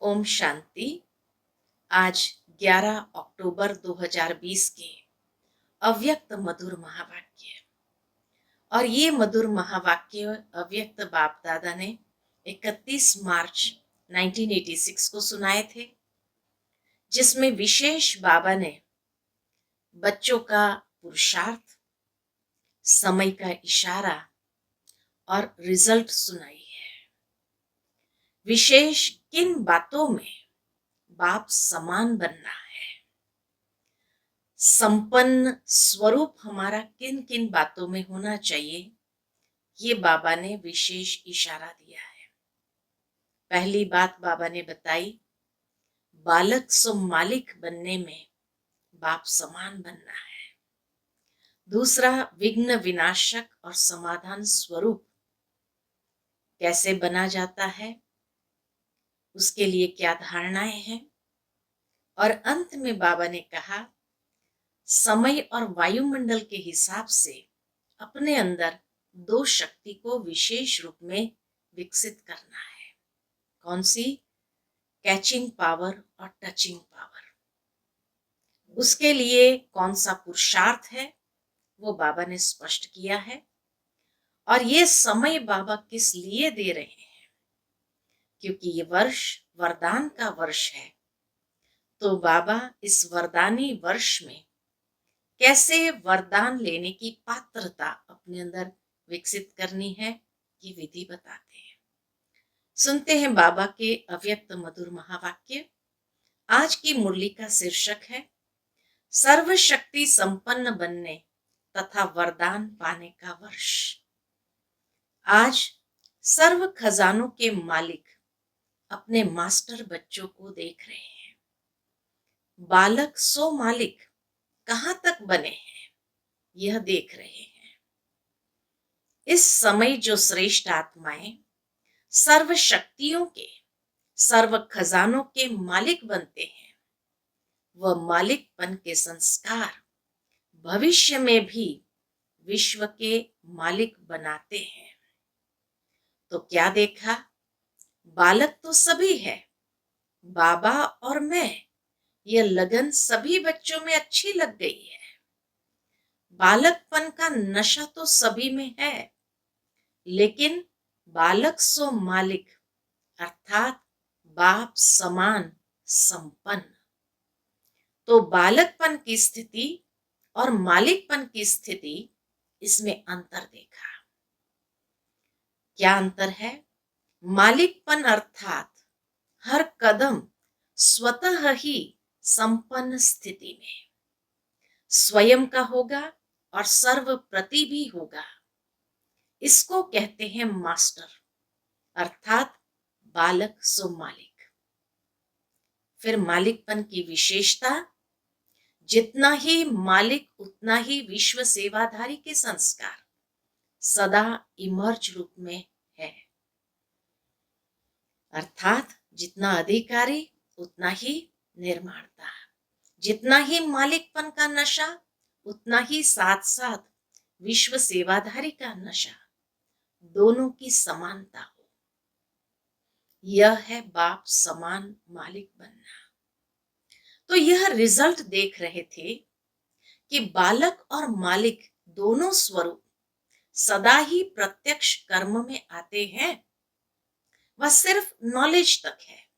ओम शांति। आज 11 अक्टूबर 2020 के अव्यक्त मधुर महावाक्य, और ये मधुर महावाक्य अव्यक्त बाप दादा ने 31 मार्च 1986 को सुनाए थे, जिसमें विशेष बाबा ने बच्चों का पुरुषार्थ, समय का इशारा और रिजल्ट सुनाई है। विशेष किन बातों में बाप समान बनना है, संपन्न स्वरूप हमारा किन किन बातों में होना चाहिए, ये बाबा ने विशेष इशारा दिया है। पहली बात बाबा ने बताई, बालक सो मालिक बनने में बाप समान बनना है। दूसरा, विघ्न विनाशक और समाधान स्वरूप कैसे बना जाता है, उसके लिए क्या धारणाएं हैं। और अंत में बाबा ने कहा, समय और वायुमंडल के हिसाब से अपने अंदर दो शक्ति को विशेष रूप में विकसित करना है। कौन सी? कैचिंग पावर और टचिंग पावर। उसके लिए कौन सा पुरुषार्थ है, वो बाबा ने स्पष्ट किया है। और ये समय बाबा किस लिए दे रहे हैं? क्योंकि ये वर्ष वरदान का वर्ष है। तो बाबा इस वरदानी वर्ष में कैसे वरदान लेने की पात्रता अपने अंदर विकसित करनी है, ये विधि बताते हैं। सुनते हैं बाबा के अव्यक्त मधुर महावाक्य। आज की मुरली का शीर्षक है सर्वशक्ति संपन्न बनने तथा वरदान पाने का वर्ष। आज सर्व खजानों के मालिक अपने मास्टर बच्चों को देख रहे हैं। बालक सो मालिक कहां तक बने हैं, यह देख रहे हैं। इस समय जो श्रेष्ठ आत्माएं सर्व शक्तियों के, सर्व खजानों के मालिक बनते हैं, वह मालिकपन के संस्कार भविष्य में भी विश्व के मालिक बनाते हैं। तो क्या देखा? बालक तो सभी है, बाबा और मैं, यह लगन सभी बच्चों में अच्छी लग गई है। बालकपन का नशा तो सभी में है, लेकिन बालक सो मालिक अर्थात बाप समान संपन्न। तो बालकपन की स्थिति और मालिकपन की स्थिति, इसमें अंतर देखा। क्या अंतर है? मालिकपन अर्थात हर कदम स्वतः ही संपन्न स्थिति में स्वयं का होगा और सर्व प्रति भी होगा। इसको कहते हैं मास्टर अर्थात बालक सो मालिक। फिर मालिकपन की विशेषता, जितना ही मालिक उतना ही विश्व सेवाधारी के संस्कार सदा इमर्ज रूप में है। अर्थात जितना अधिकारी उतना ही निर्माणता, जितना ही मालिकपन का नशा उतना ही साथ साथ विश्व सेवाधारी का नशा, दोनों की समानता हो। यह है बाप समान मालिक बनना। तो यह रिजल्ट देख रहे थे कि बालक और मालिक दोनों स्वरूप सदा ही प्रत्यक्ष कर्म में आते हैं। वह सिर्फ नॉलेज तक है,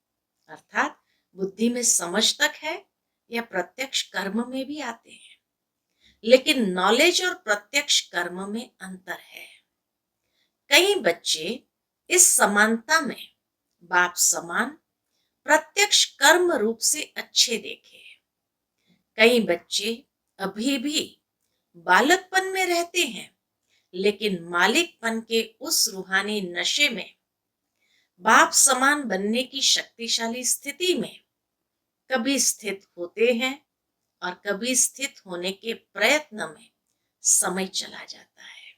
अर्थात बुद्धि में समझ तक है, या प्रत्यक्ष कर्म में भी आते हैं। लेकिन नॉलेज और प्रत्यक्ष कर्म में अंतर है। कई बच्चे इस समानता में बाप समान प्रत्यक्ष कर्म रूप से अच्छे देखे। कई बच्चे अभी भी बालकपन में रहते हैं, लेकिन मालिकपन के उस रूहानी नशे में, बाप समान बनने की शक्तिशाली स्थिति में कभी स्थित होते हैं और कभी स्थित होने के प्रयत्न में समय चला जाता है।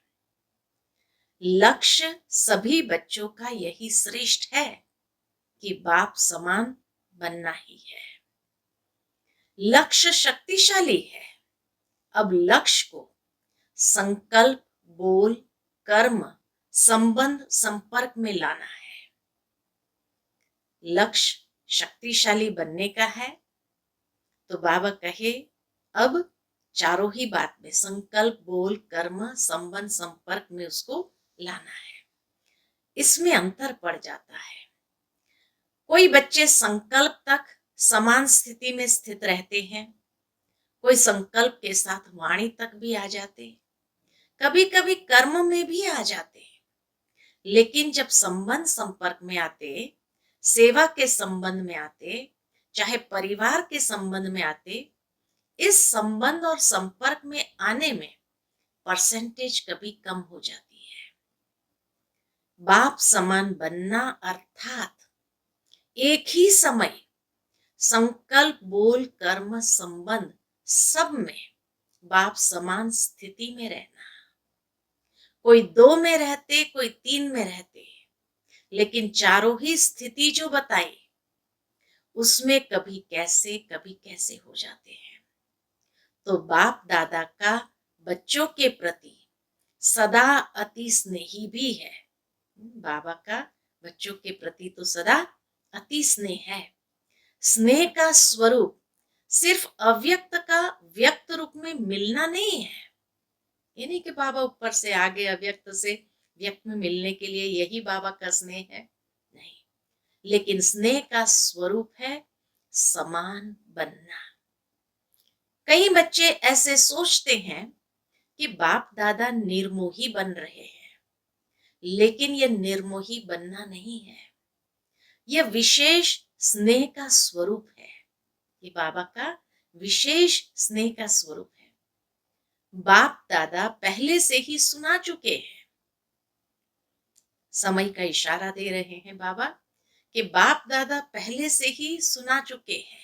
लक्ष्य सभी बच्चों का यही श्रेष्ठ है कि बाप समान बनना ही है। लक्ष्य शक्तिशाली है। अब लक्ष्य को संकल्प, बोल, कर्म, संबंध, संपर्क में लाना है। लक्ष्य शक्तिशाली बनने का है, तो बाबा कहे अब चारों ही बात में संकल्प, बोल, कर्म, संबंध, संपर्क में उसको लाना है। इसमें अंतर पड़ जाता है। कोई बच्चे संकल्प तक समान स्थिति में स्थित रहते हैं, कोई संकल्प के साथ वाणी तक भी आ जाते, कभी कभी कर्म में भी आ जाते, लेकिन जब संबंध संपर्क में आते, सेवा के संबंध में आते, चाहे परिवार के संबंध में आते, इस संबंध और संपर्क में आने में परसेंटेज कभी कम हो जाती है। बाप समान बनना अर्थात एक ही समय संकल्प, बोल, कर्म, संबंध सब में बाप समान स्थिति में रहना। कोई 2 में रहते, कोई 3 में रहते, लेकिन चारों ही स्थिति जो बताई उसमें कभी कैसे हो जाते हैं। तो बाप दादा का बच्चों के प्रति सदा अति स्नेही भी है। बाबा का बच्चों के प्रति तो सदा अति स्नेह है। स्नेह का स्वरूप सिर्फ अव्यक्त का व्यक्त रूप में मिलना नहीं है। ये नहीं कि बाबा ऊपर से आगे अव्यक्त से व्यक्त में मिलने के लिए यही बाबा का स्नेह है, नहीं, लेकिन स्नेह का स्वरूप है समान बनना। कई बच्चे ऐसे सोचते हैं कि बाप दादा निर्मोही बन रहे हैं, लेकिन यह निर्मोही बनना नहीं है, यह विशेष स्नेह का स्वरूप है। ये बाबा का विशेष स्नेह का स्वरूप है। बाप दादा पहले से ही सुना चुके हैं। समय का इशारा दे रहे हैं बाबा कि बाप दादा पहले से ही सुना चुके हैं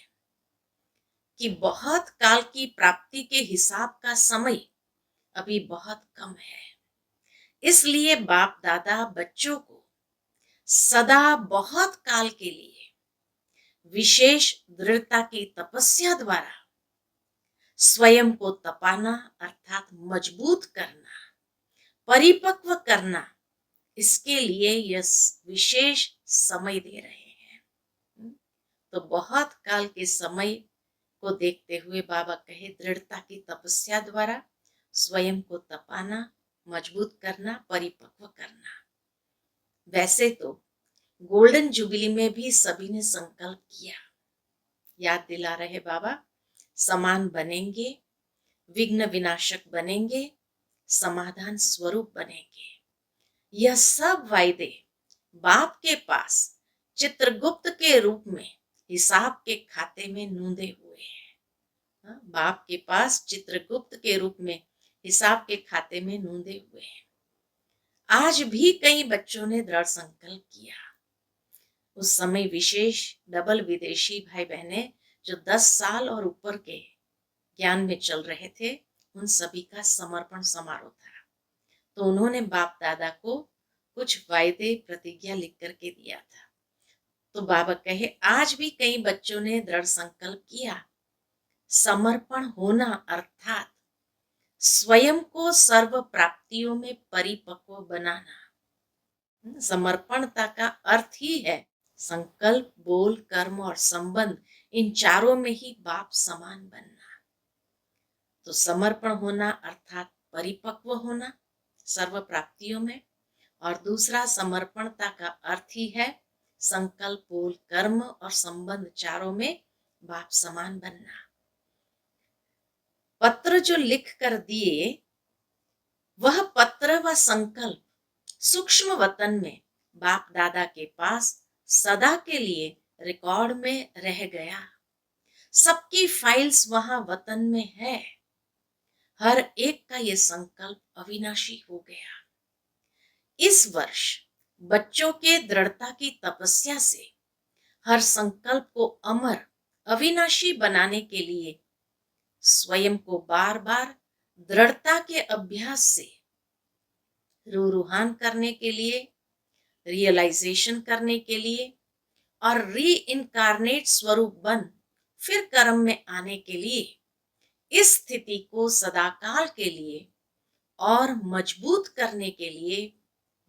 कि बहुत काल की प्राप्ति के हिसाब का समय अभी बहुत कम है। इसलिए बाप दादा बच्चों को सदा बहुत काल के लिए विशेष दृढ़ता की तपस्या द्वारा स्वयं को तपाना अर्थात मजबूत करना, परिपक्व करना, इसके लिए यह विशेष समय दे रहे हैं। तो बहुत काल के समय को देखते हुए बाबा कहे दृढ़ता की तपस्या द्वारा स्वयं को तपाना, मजबूत करना, परिपक्व करना। वैसे तो गोल्डन जुबली में भी सभी ने संकल्प किया, याद दिला रहे बाबा, समान बनेंगे, विघ्न विनाशक बनेंगे, समाधान स्वरूप बनेंगे। यह सब वायदे बाप के पास चित्रगुप्त के रूप में हिसाब के खाते में नूंदे हुए हैं। बाप के पास चित्रगुप्त के रूप में हिसाब के खाते में नूंदे हुए हैं। आज भी कई बच्चों ने दृढ़ संकल्प किया। उस समय विशेष डबल विदेशी भाई बहने जो 10 साल और ऊपर के ज्ञान में चल रहे थे, उन सभी का समर्पण समारोह था। तो उन्होंने बाप दादा को कुछ वायदे प्रतिज्ञा लिख करके दिया था। तो बाबा कहे आज भी कई बच्चों ने दृढ़ संकल्प किया। समर्पण होना अर्थात स्वयं को सर्व प्राप्तियों में परिपक्व बनाना। समर्पणता का अर्थ ही है संकल्प, बोल, कर्म और संबंध, इन चारों में ही बाप समान बनना। तो समर्पण होना अर्थात परिपक्व होना सर्व प्राप्तियों में, और दूसरा समर्पणता का अर्थ ही है संकल्प, बोल, कर्म और संबंध चारों में बाप समान बनना। पत्र जो लिख कर दिए वह पत्र व संकल्प सूक्ष्म वतन में बाप दादा के पास सदा के लिए रिकॉर्ड में रह गया। सबकी फाइल्स वहां वतन में है। हर एक का ये संकल्प अविनाशी हो गया। इस वर्ष बच्चों के दृढ़ता की तपस्या से हर संकल्प को अमर, अविनाशी बनाने के लिए स्वयं को बार बार दृढ़ता के अभ्यास से रूहान करने के लिए, रियलाइजेशन करने के लिए और री इनकारनेट स्वरूप बन फिर कर्म में आने के लिए इस स्थिति को सदाकाल के लिए और मजबूत करने के लिए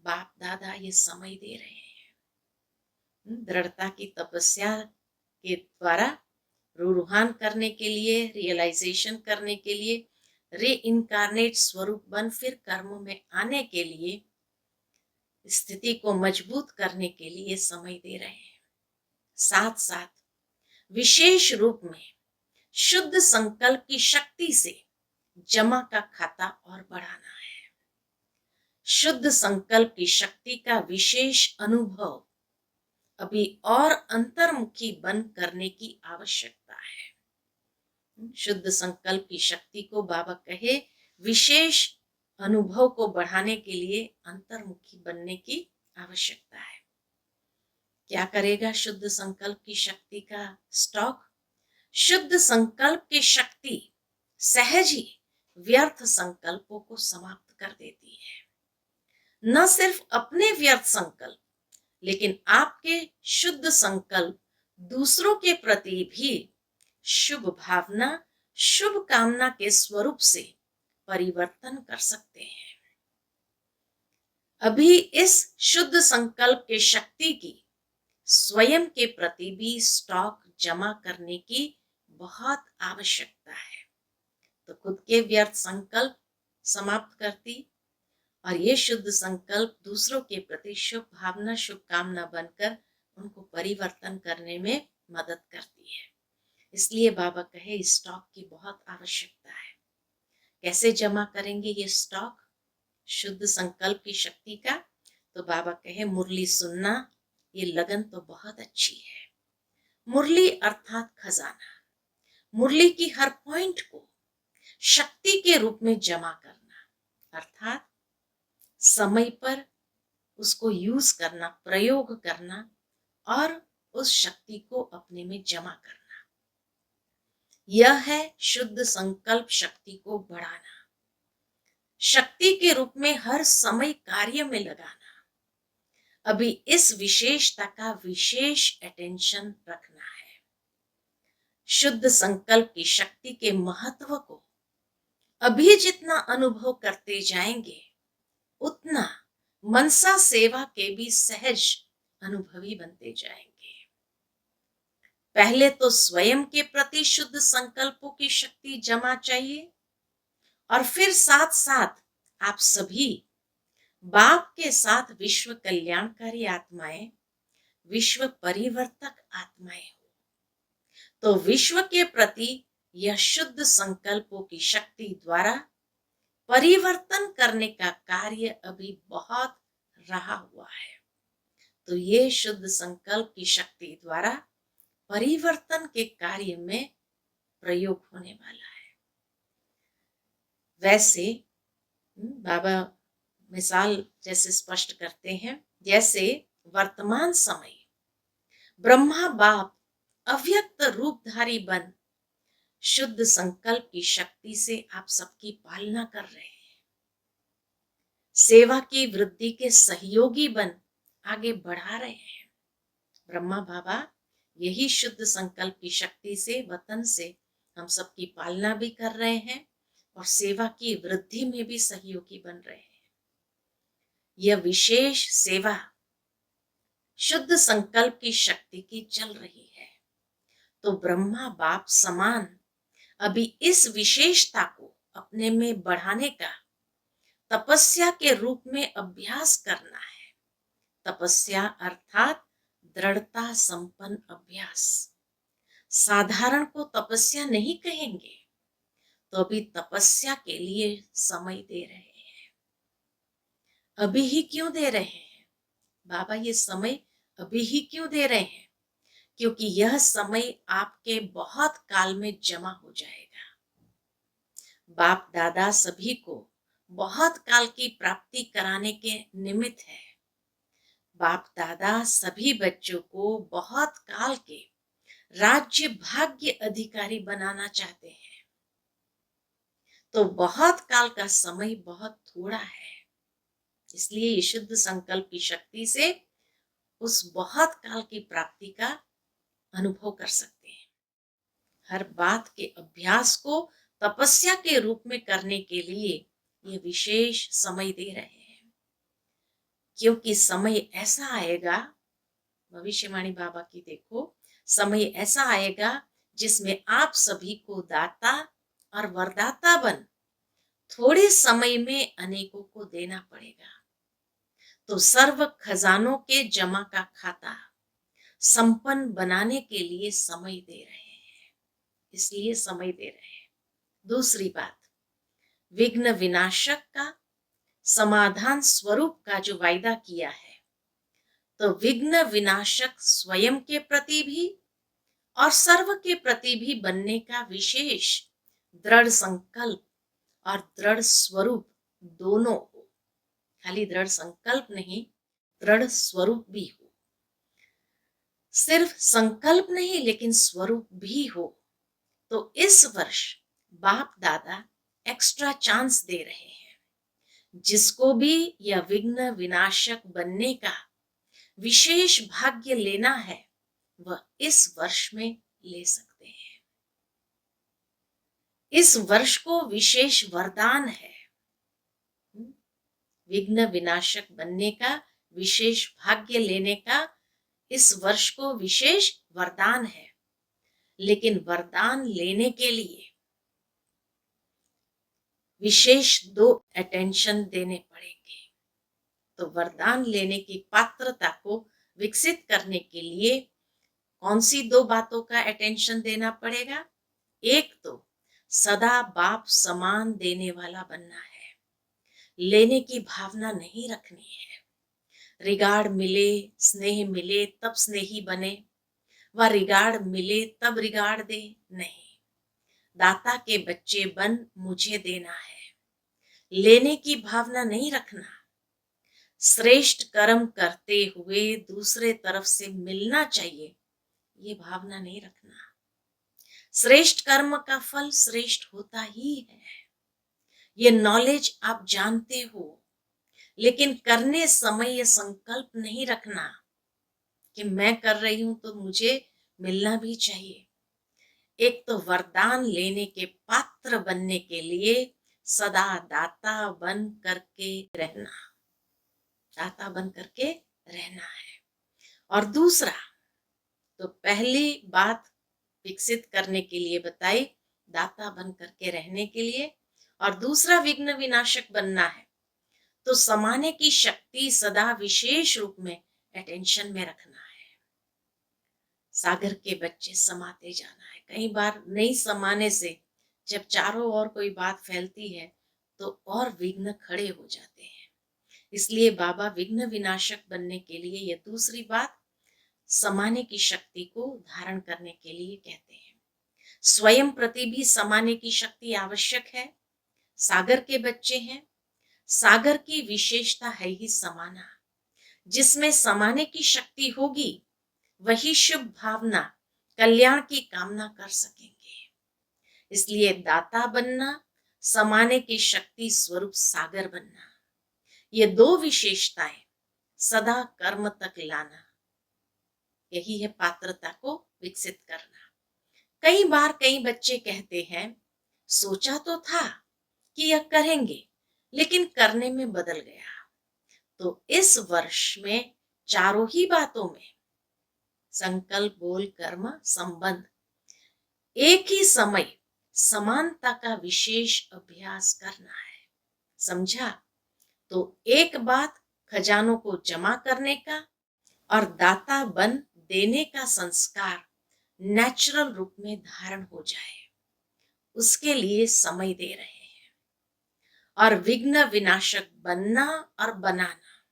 बाप दादा ये समय दे रहे हैं। दृढ़ता की तपस्या के द्वारा रूहान करने के लिए, रियलाइजेशन करने के लिए, री इनकारनेट स्वरूप बन फिर कर्मों में आने के लिए, स्थिति को मजबूत करने के लिए समय दे रहे हैं। साथ साथ विशेष रूप में शुद्ध संकल्प की शक्ति से जमा का खाता और बढ़ाना है। शुद्ध संकल्प की शक्ति का विशेष अनुभव अभी और अंतर्मुखी बन करने की आवश्यकता है। शुद्ध संकल्प की शक्ति को बाबा कहे विशेष अनुभव को बढ़ाने के लिए अंतर्मुखी बनने की आवश्यकता है। क्या करेगा शुद्ध संकल्प की शक्ति का स्टॉक? शुद्ध संकल्प की शक्ति सहज ही व्यर्थ संकल्पों को समाप्त कर देती है। न सिर्फ अपने व्यर्थ संकल्प, लेकिन आपके शुद्ध संकल्प दूसरों के प्रति भी शुभ भावना, शुभ कामना के स्वरूप से परिवर्तन कर सकते हैं। अभी इस शुद्ध संकल्प के शक्ति की स्वयं के प्रति भी स्टॉक जमा करने की बहुत आवश्यकता है। तो खुद के व्यर्थ संकल्प समाप्त करती और ये शुद्ध संकल्प दूसरों के प्रति शुभ भावना, शुभ कामना बनकर उनको परिवर्तन करने में मदद करती है। इसलिए बाबा कहे इस स्टॉक की बहुत आवश्यकता है। कैसे जमा करेंगे ये स्टॉक शुद्ध संकल्प की शक्ति का? तो बाबा कहे मुरली सुनना, ये लगन तो बहुत अच्छी है। मुरली अर्थात खजाना, मुरली की हर पॉइंट को शक्ति के रूप में जमा करना, अर्थात समय पर उसको यूज करना, प्रयोग करना और उस शक्ति को अपने में जमा करना। यह है शुद्ध संकल्प शक्ति को बढ़ाना, शक्ति के रूप में हर समय कार्य में लगाना। अभी इस विशेषता का विशेष अटेंशन रखना है। शुद्ध संकल्प की शक्ति के महत्व को अभी जितना अनुभव करते जाएंगे, उतना मनसा सेवा के भी सहज अनुभवी बनते जाएंगे। पहले तो स्वयं के प्रति शुद्ध संकल्पों की शक्ति जमा चाहिए और फिर साथ साथ आप सभी बाप के साथ विश्व कल्याणकारी आत्माएं, विश्व परिवर्तक आत्माएं हो। तो विश्व के प्रति यह शुद्ध संकल्पों की शक्ति द्वारा परिवर्तन करने का कार्य अभी बहुत रहा हुआ है। तो ये शुद्ध संकल्प की शक्ति द्वारा परिवर्तन के कार्य में प्रयोग होने वाला है। वैसे बाबा मिसाल जैसे स्पष्ट करते हैं, जैसे वर्तमान समय ब्रह्मा बाप अव्यक्त रूपधारी बन शुद्ध संकल्प की शक्ति से आप सबकी पालना कर रहे हैं, सेवा की वृद्धि के सहयोगी बन आगे बढ़ा रहे हैं। ब्रह्मा बाबा यही शुद्ध संकल्प की शक्ति से वतन से हम सबकी पालना भी कर रहे हैं और सेवा की वृद्धि में भी सहयोगी बन रहे हैं। यह विशेष सेवा शुद्ध संकल्प की शक्ति की चल रही है। तो ब्रह्मा बाप समान अभी इस विशेषता को अपने में बढ़ाने का तपस्या के रूप में अभ्यास करना है। तपस्या अर्थात दृढ़ता संपन्न अभ्यास। साधारण को तपस्या नहीं कहेंगे, तो अभी तपस्या के लिए समय दे रहे हैं। अभी ही क्यों दे रहे हैं बाबा? ये समय अभी ही क्यों दे रहे हैं? क्योंकि यह समय आपके बहुत काल में जमा हो जाएगा। बाप दादा सभी को बहुत काल की प्राप्ति कराने के निमित्त है। बाप दादा सभी बच्चों को बहुत काल के राज्य भाग्य अधिकारी बनाना चाहते हैं। तो बहुत काल का समय बहुत थोड़ा है, इसलिए ये शुद्ध संकल्प की शक्ति से उस बहुत काल की प्राप्ति का अनुभव कर सकते हैं। हर बात के अभ्यास को तपस्या के रूप में करने के लिए ये विशेष समय दे रहे हैं, क्योंकि समय ऐसा आएगा, भविष्यवाणी बाबा की देखो, समय ऐसा आएगा जिसमें आप सभी को दाता और वरदाता बन थोड़े समय में अनेकों को देना पड़ेगा। तो सर्व खजानों के जमा का खाता संपन्न बनाने के लिए समय दे रहे हैं, इसलिए समय दे रहे हैं। दूसरी बात, विघ्न विनाशक का समाधान स्वरूप का जो वायदा किया है, तो विघ्न विनाशक स्वयं के प्रति भी और सर्व के प्रति भी बनने का विशेष दृढ़ संकल्प और दृढ़ स्वरूप दोनों हो। खाली दृढ़ संकल्प नहीं, दृढ़ स्वरूप भी हो। सिर्फ संकल्प नहीं लेकिन स्वरूप भी हो। तो इस वर्ष बाप दादा एक्स्ट्रा चांस दे रहे हैं। जिसको भी यह विघ्न विनाशक बनने का विशेष भाग्य लेना है वह इस वर्ष में ले सकते हैं। इस वर्ष को विशेष वरदान है। विघ्न विनाशक बनने का विशेष भाग्य लेने का इस वर्ष को विशेष वरदान है। लेकिन वरदान लेने के लिए विशेष 2 अटेंशन देने पड़ेंगे। तो वरदान लेने की पात्रता को विकसित करने के लिए कौन सी 2 बातों का अटेंशन देना पड़ेगा? एक तो सदा बाप समान देने वाला बनना है, लेने की भावना नहीं रखनी है। रिगार्ड मिले, स्नेह मिले तब स्नेही बने, व रिगार्ड मिले तब रिगार्ड दे, नहीं। दाता के बच्चे बन मुझे देना है, लेने की भावना नहीं रखना। श्रेष्ठ कर्म करते हुए दूसरे तरफ से मिलना चाहिए, ये भावना नहीं रखना। श्रेष्ठ कर्म का फल श्रेष्ठ होता ही है, ये नॉलेज आप जानते हो। लेकिन करने समय ये संकल्प नहीं रखना कि मैं कर रही हूं तो मुझे मिलना भी चाहिए। एक तो वरदान लेने के पात्र बनने के लिए सदा दाता बन करके रहना, दाता बन करके रहना है। और दूसरा, तो पहली बात विकसित करने के लिए बताई, दाता बन करके रहने के लिए। और दूसरा विघ्न विनाशक बनना है, तो समाने की शक्ति सदा विशेष रूप में अटेंशन में रखना है। सागर के बच्चे समाते जाना है। कई बार नहीं समाने से जब चारों ओर कोई बात फैलती है तो और विघ्न खड़े हो जाते हैं। इसलिए बाबा विघ्न विनाशक बनने के लिए यह दूसरी बात, समाने की शक्ति को धारण करने के लिए कहते हैं। स्वयं प्रति भी समाने की शक्ति आवश्यक है। सागर के बच्चे हैं, सागर की विशेषता है ही समाना। जिसमें समाने की शक्ति होगी वही शुभ भावना, कल्याण की कामना कर सकेंगे। इसलिए दाता बनना, समाने की शक्ति स्वरूप सागर बनना, ये 2 विशेषताएं सदा कर्म तक लाना, यही है पात्रता को विकसित करना। कई बार कई बच्चे कहते हैं, सोचा तो था कि यह करेंगे लेकिन करने में बदल गया। तो इस वर्ष में चारों ही बातों में संकल्प, बोल, कर्म, संबंध एक ही समय समानता का विशेष अभ्यास करना है। समझा? तो एक बात खजानों को जमा करने का और दाता बन देने का संस्कार नेचुरल रूप में धारण हो जाए, उसके लिए समय दे रहे हैं। और विघ्न विनाशक बनना और बनाना,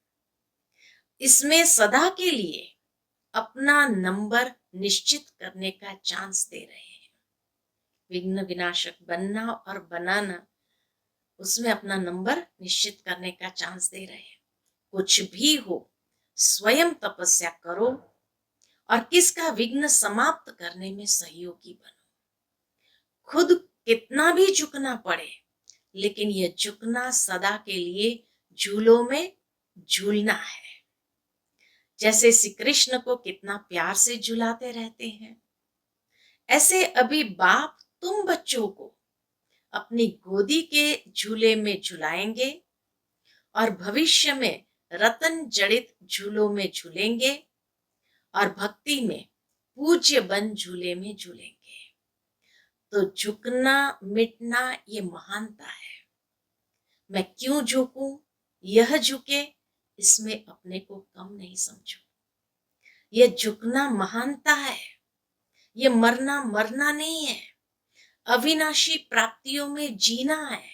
इसमें सदा के लिए अपना नंबर निश्चित करने का चांस दे रहे हैं। विघ्न विनाशक बनना और बनाना, उसमें अपना नंबर निश्चित करने का चांस दे रहे हैं। कुछ भी हो, स्वयं तपस्या करो और किसका विघ्न समाप्त करने में सहयोगी बनो। खुद कितना भी झुकना पड़े, लेकिन यह झुकना सदा के लिए झूलों में झूलना है। जैसे श्री कृष्ण को कितना प्यार से झुलाते रहते हैं, ऐसे अभी बाप तुम बच्चों को अपनी गोदी के झूले में झुलाएंगे और भविष्य में रतन जड़ित झूलों में झूलेंगे और भक्ति में पूज्य बन झूले में झूलेंगे। तो झुकना मिटना ये महानता है। मैं क्यों झुकूं, यह झुके, इसमें अपने को कम नहीं समझो। यह झुकना महानता है, ये मरना मरना नहीं है, अविनाशी प्राप्तियों में जीना है।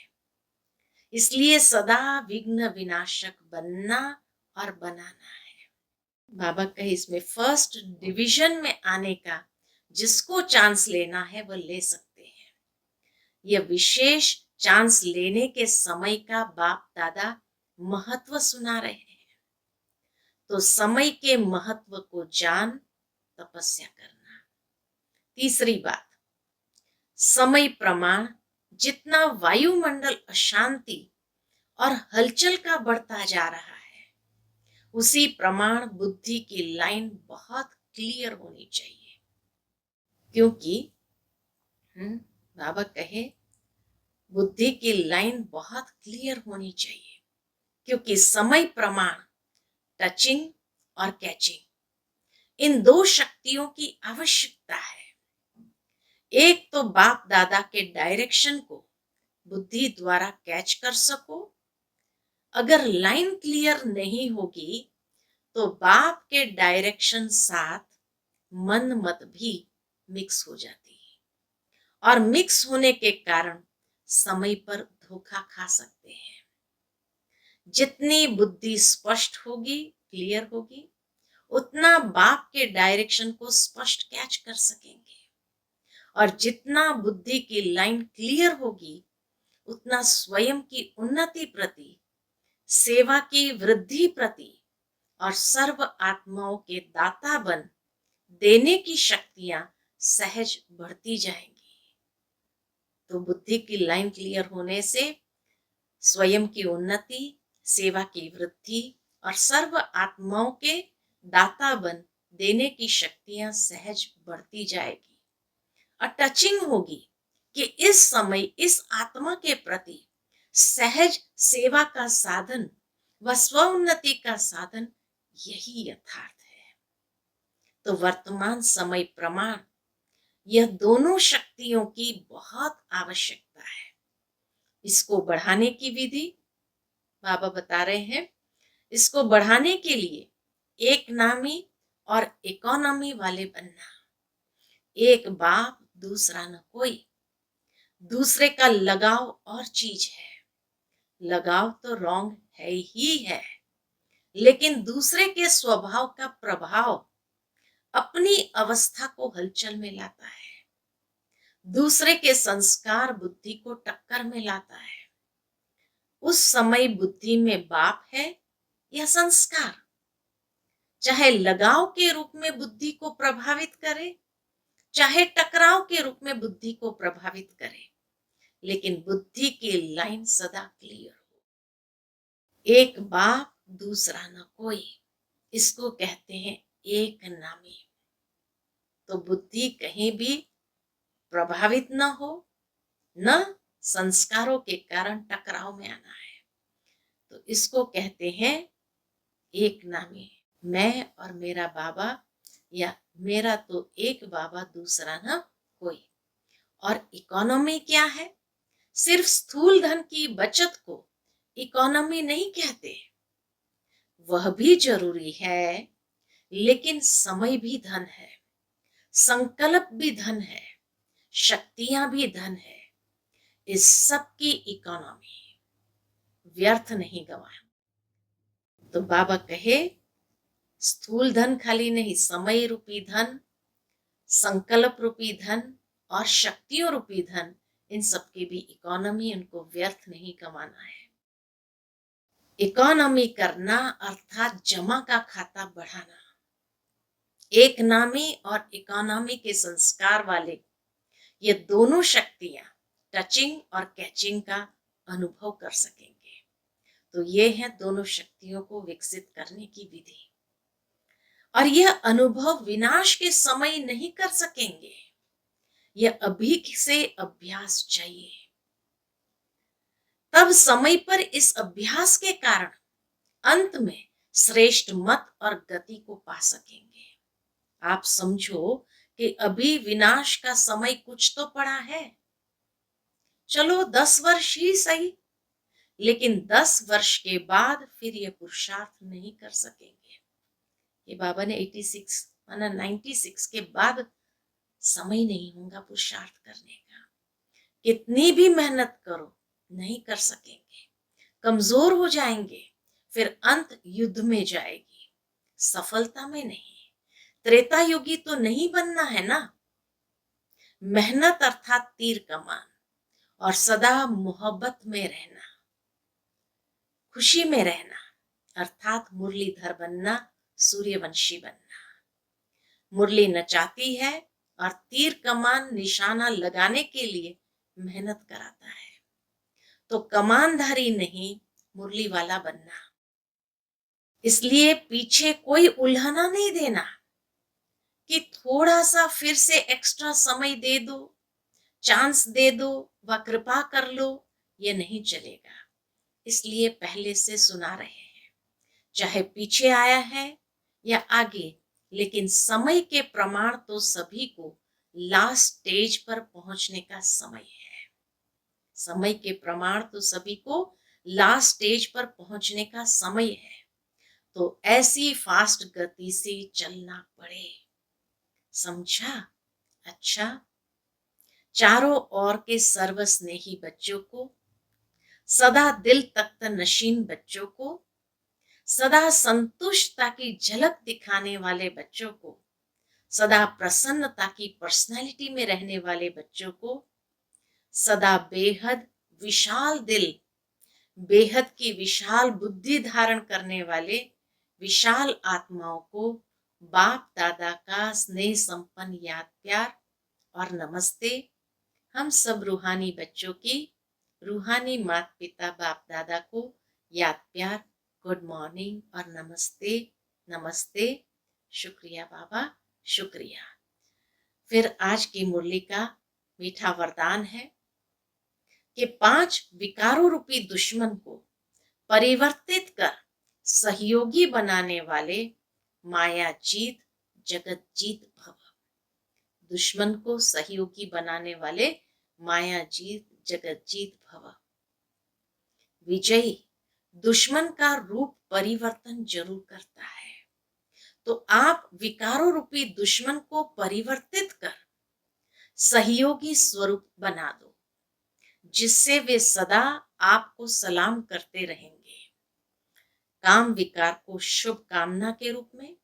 इसलिए सदा विघ्न विनाशक बनना और बनाना है। बाबा कहे इसमें फर्स्ट डिवीजन में आने का जिसको चांस लेना है वह ले सकते हैं। यह विशेष चांस लेने के समय का बाप दादा महत्व सुना रहे हैं। तो समय के महत्व को जान तपस्या करना। तीसरी बात, समय प्रमाण जितना वायुमंडल अशांति और हलचल का बढ़ता जा रहा है, उसी प्रमाण बुद्धि की लाइन बहुत क्लियर होनी चाहिए। क्योंकि बाबा कहे बुद्धि की लाइन बहुत क्लियर होनी चाहिए, क्योंकि समय प्रमाण टचिंग और कैचिंग इन दो शक्तियों की आवश्यकता है। एक तो बाप दादा के डायरेक्शन को बुद्धि द्वारा कैच कर सको। अगर लाइन क्लियर नहीं होगी तो बाप के डायरेक्शन साथ मन मत भी मिक्स हो जाती है और मिक्स होने के कारण समय पर धोखा खा सकते हैं। जितनी बुद्धि स्पष्ट होगी, क्लियर होगी, उतना बाप के डायरेक्शन को स्पष्ट कैच कर सकेंगे। और जितना बुद्धि की लाइन क्लियर होगी, उतना स्वयं की उन्नति प्रति, सेवा की वृद्धि प्रति और सर्व आत्माओं के दाता बन देने की शक्तियां सहज बढ़ती जाएंगी। तो बुद्धि की लाइन क्लियर होने से स्वयं की उन्नति, सेवा की वृद्धि और सर्व आत्माओं के दाता बन देने की शक्तियां सहज बढ़ती जाएगी। और टचिंग होगी कि इस समय इस आत्मा के प्रति सहज सेवा का साधन व स्वोन्नति का साधन यही यथार्थ है। तो वर्तमान समय प्रमाण यह दोनों शक्तियों की बहुत आवश्यकता है। इसको बढ़ाने की विधि बाबा बता रहे हैं। इसको बढ़ाने के लिए एक नामी और इकोनॉमी वाले बनना। एक बाप दूसरा न कोई। दूसरे का लगाव और चीज है। लगाव तो रॉन्ग है ही है, लेकिन दूसरे के स्वभाव का प्रभाव अपनी अवस्था को हलचल में लाता है। दूसरे के संस्कार बुद्धि को टक्कर में लाता है। उस समय बुद्धि में बाप है या संस्कार, चाहे लगाव के रूप में बुद्धि को प्रभावित करे, चाहे टकराव के रूप में बुद्धि को प्रभावित करे, लेकिन बुद्धि की लाइन सदा क्लियर हो। एक बाप दूसरा न कोई, इसको कहते हैं एक नामी। तो बुद्धि कहीं भी प्रभावित न हो, न संस्कारों के कारण टकराव में आना है। तो इसको कहते हैं एक नामी। मैं और मेरा बाबा, या मेरा तो एक बाबा दूसरा न कोई। और इकोनॉमी क्या है? सिर्फ स्थूल धन की बचत को इकोनॉमी नहीं कहते। वह भी जरूरी है, लेकिन समय भी धन है, संकल्प भी धन है, शक्तियां भी धन है। इस सब की इकोनॉमी व्यर्थ नहीं गवाना। तो बाबा कहे स्थूल धन खाली नहीं, समय रूपी धन, संकल्प रूपी धन और शक्तियों रूपी धन, इन सबकी भी इकोनॉमी, उनको व्यर्थ नहीं कमाना है। इकोनॉमी करना अर्थात जमा का खाता बढ़ाना। एक नामी और इकोनॉमी के संस्कार वाले ये दोनों शक्तियां टचिंग और कैचिंग का अनुभव कर सकेंगे। तो ये है दोनों शक्तियों को विकसित करने की विधि। और यह अनुभव विनाश के समय नहीं कर सकेंगे, यह अभी से अभ्यास चाहिए। तब समय पर इस अभ्यास के कारण अंत में श्रेष्ठ मत और गति को पा सकेंगे। आप समझो कि अभी विनाश का समय कुछ तो पड़ा है, चलो 10 वर्ष ही सही, लेकिन 10 वर्ष के बाद फिर ये पुरुषार्थ नहीं कर सकेंगे। ये बाबा ने 86 माना 96 के बाद समय नहीं होगा पुरुषार्थ करने का। कितनी भी मेहनत करो नहीं कर सकेंगे, कमजोर हो जाएंगे, फिर अंत युद्ध में जाएगी, सफलता में नहीं। त्रेता युगी तो नहीं बनना है ना। मेहनत अर्थात तीर कमान, और सदा मोहब्बत में रहना, खुशी में रहना अर्थात मुरलीधर बनना, सूर्यवंशी बनना। मुरली नचाती है और तीर कमान निशाना लगाने के लिए मेहनत कराता है। तो कमानधारी नहीं, मुरली वाला बनना। इसलिए पीछे कोई उल्हाना नहीं देना कि थोड़ा सा फिर से एक्स्ट्रा समय दे दो, चांस दे दो व कृपा कर लो, ये नहीं चलेगा। इसलिए पहले से सुना रहे हैं, चाहे पीछे आया है या आगे, लेकिन समय के प्रमाण तो सभी को लास्ट स्टेज पर पहुंचने का समय है। समय के प्रमाण तो सभी को लास्ट स्टेज पर पहुंचने का समय है। तो ऐसी फास्ट गति से चलना पड़े, समझा? अच्छा, चारों ओर के सर्वस्नेही बच्चों को, सदा दिल तख्त नशीन बच्चों को, सदा संतुष्टता की झलक दिखाने वाले बच्चों को, सदा प्रसन्नता की पर्सनालिटी में रहने वाले बच्चों को, सदा बेहद विशाल दिल, बेहद की विशाल बुद्धि धारण करने वाले विशाल आत्माओं को बाप दादा का स्नेह संपन्न याद प्यार और नमस्ते। हम सब रूहानी बच्चों की रूहानी माता पिता बाप दादा को याद प्यार, गुड मॉर्निंग और नमस्ते नमस्ते। शुक्रिया बाबा, शुक्रिया। फिर आज की मुरली का मीठा वरदान है कि 5 विकारों रूपी दुश्मन को परिवर्तित कर सहयोगी बनाने वाले माया जीत जगत जीत भव। दुश्मन को सहयोगी बनाने वाले माया जीत जगत जीत भव। विजयी दुश्मन का रूप परिवर्तन जरूर करता है, तो आप विकारों रूपी दुश्मन को परिवर्तित कर सहयोगी स्वरूप बना दो, जिससे वे सदा आपको सलाम करते रहेंगे। काम विकार को शुभ कामना के रूप में,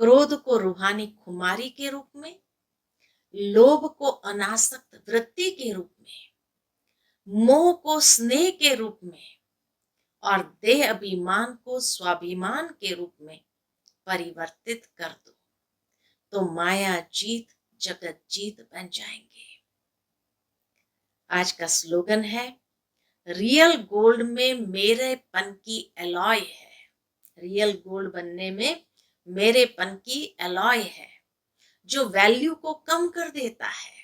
क्रोध को रूहानी खुमारी के रूप में, लोभ को अनासक्त वृत्ति के रूप में, मोह को स्नेह के रूप में और देह अभिमान को स्वाभिमान के रूप में परिवर्तित कर दो, तो माया जीत जगत जीत बन जाएंगे। आज का स्लोगन है, रियल गोल्ड में मेरेपन की एलॉय है। रियल गोल्ड बनने में मेरेपन की एलॉय है, जो वैल्यू को कम कर देता है।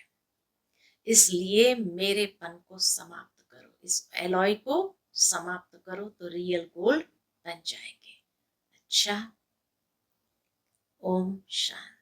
इसलिए मेरेपन को समाप्त करो, इस एलॉय को समाप्त करो, तो रियल गोल्ड बन जाएंगे। अच्छा, ओम शांति।